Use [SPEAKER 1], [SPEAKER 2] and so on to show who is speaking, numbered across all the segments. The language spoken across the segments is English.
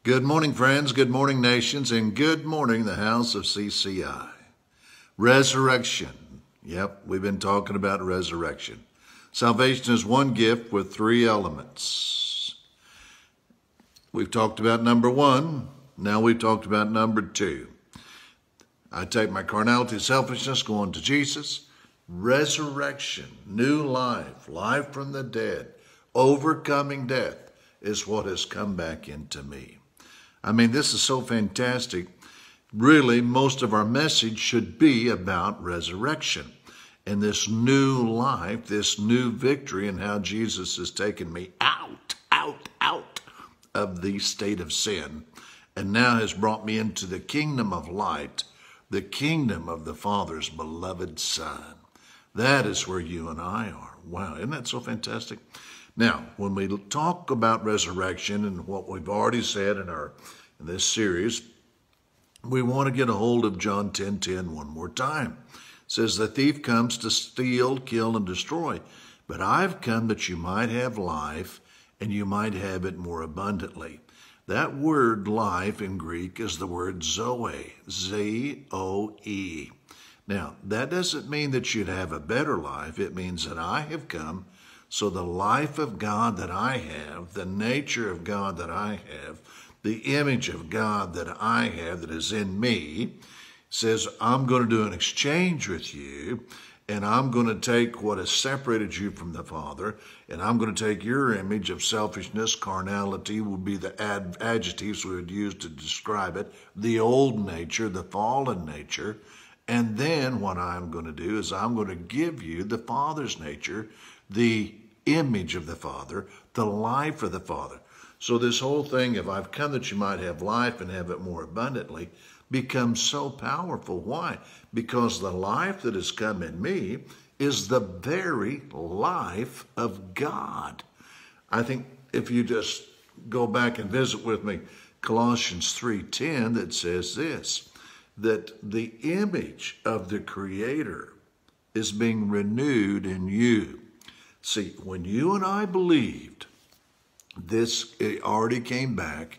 [SPEAKER 1] Good morning, friends. Good morning, nations. And good morning, the house of CCI. Resurrection. Yep, we've been talking about resurrection. Salvation is one gift with three elements. We've talked about number one. Now we've talked about number two. I take my carnality, selfishness, go on to Jesus. Resurrection, new life, life from the dead, overcoming death is what has come back into me. I mean, this is so fantastic. Really, most of our message should be about resurrection and this new life, this new victory, and how Jesus has taken me out of the state of sin and now has brought me into the kingdom of light, the kingdom of the Father's beloved Son. That is where you and I are. Wow, isn't that so fantastic? Now, when we talk about resurrection and what we've already said in this series, we want to get a hold of John 10:10 one more time. It says, "The thief comes to steal, kill, and destroy, but I've come that you might have life, and you might have it more abundantly." That word life in Greek is the word Zoe, Z-O-E. Now, that doesn't mean that you'd have a better life. It means that I have come, so the life of God that I have, the nature of God that I have, the image of God that I have that is in me, says, I'm going to do an exchange with you, and I'm going to take what has separated you from the Father, and I'm going to take your image of selfishness, carnality would be the adjectives we would use to describe it, the old nature, the fallen nature, and then what I'm going to do is I'm going to give you the Father's nature, the image of the Father, the life of the Father. So this whole thing, if I've come that you might have life and have it more abundantly, becomes so powerful. Why? Because the life that has come in me is the very life of God. I think if you just go back and visit with me, Colossians 3:10, that says this, that the image of the Creator is being renewed in you. See, when you and I believed, this it already came back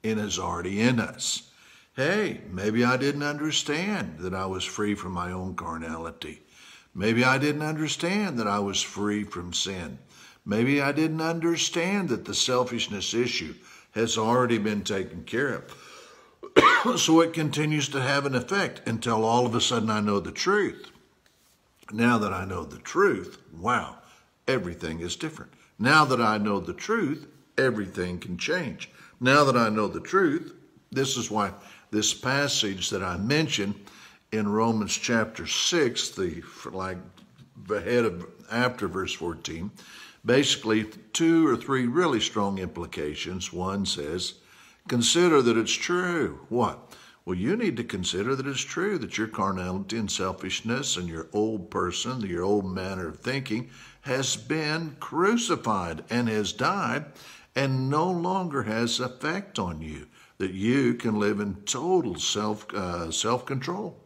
[SPEAKER 1] and is already in us. Hey, maybe I didn't understand that I was free from my own carnality. Maybe I didn't understand that I was free from sin. Maybe I didn't understand that the selfishness issue has already been taken care of. So it continues to have an effect until all of a sudden I know the truth. Now that I know the truth, wow, everything is different. Now that I know the truth, everything can change. Now that I know the truth, this is why this passage that I mentioned in Romans chapter 6, after verse 14, basically two or three really strong implications. One says, consider that it's true. What? Well, you need to consider that it's true that your carnality and selfishness and your old person, your old manner of thinking has been crucified and has died and no longer has effect on you, that you can live in total self-control.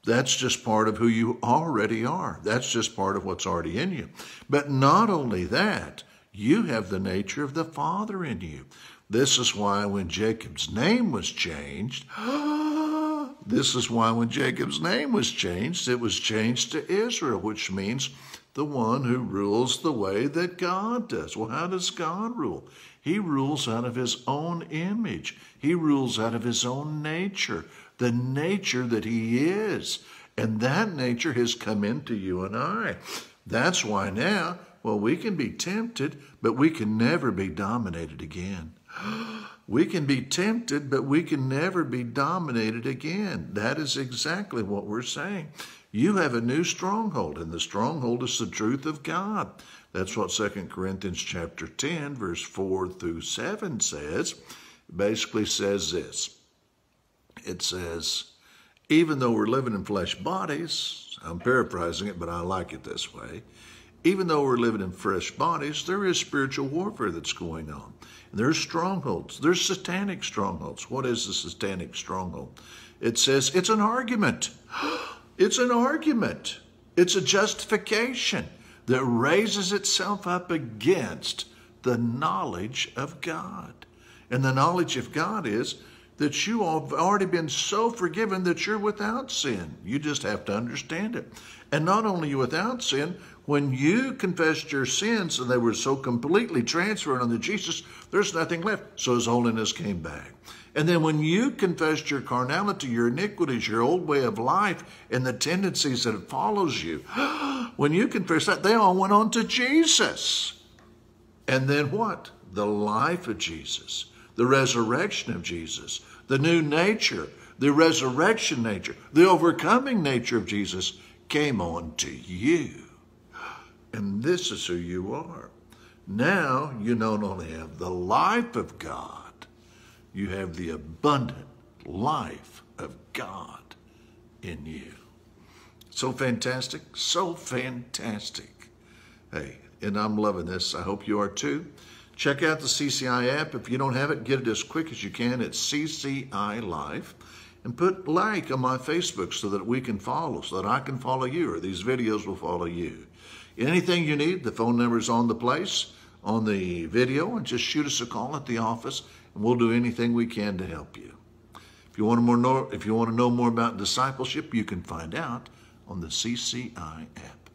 [SPEAKER 1] That's just part of who you already are. That's just part of what's already in you. But not only that, you have the nature of the Father in you. This is why when Jacob's name was changed, it was changed to Israel, which means the one who rules the way that God does. Well, how does God rule? He rules out of his own image. He rules out of his own nature, the nature that he is. And that nature has come into you and I. That's why now, well, we can be tempted, but we can never be dominated again. We can be tempted, but we can never be dominated again. That is exactly what we're saying. You have a new stronghold, and the stronghold is the truth of God. That's what 2 Corinthians chapter 10, verse 4 through 7 says. It basically says this. It says, even though we're living in flesh bodies, I'm paraphrasing it, but I like it this way. Even though we're living in flesh bodies, there is spiritual warfare that's going on. And there's strongholds. There's satanic strongholds. What is the satanic stronghold? It says it's an argument. It's an argument. It's a justification that raises itself up against the knowledge of God. And the knowledge of God is that you have already been so forgiven that you're without sin. You just have to understand it. And not only you without sin, when you confessed your sins and they were so completely transferred onto Jesus, there's nothing left. So his holiness came back. And then when you confessed your carnality, your iniquities, your old way of life, and the tendencies that it follows you, when you confess that, they all went on to Jesus. And then what? The life of Jesus, the resurrection of Jesus, the new nature, the resurrection nature, the overcoming nature of Jesus came on to you. And this is who you are. Now you not only have the life of God, you have the abundant life of God in you. So fantastic, so fantastic. Hey, and I'm loving this. I hope you are too. Check out the CCI app. If you don't have it, get it as quick as you can. It's CCI Life. And put like on my Facebook so that we can follow, so that I can follow you, or these videos will follow you. Anything you need, the phone number is on the place, on the video, and just shoot us a call at the office, and we'll do anything we can to help you. If you want to know more about discipleship, you can find out on the CCI app.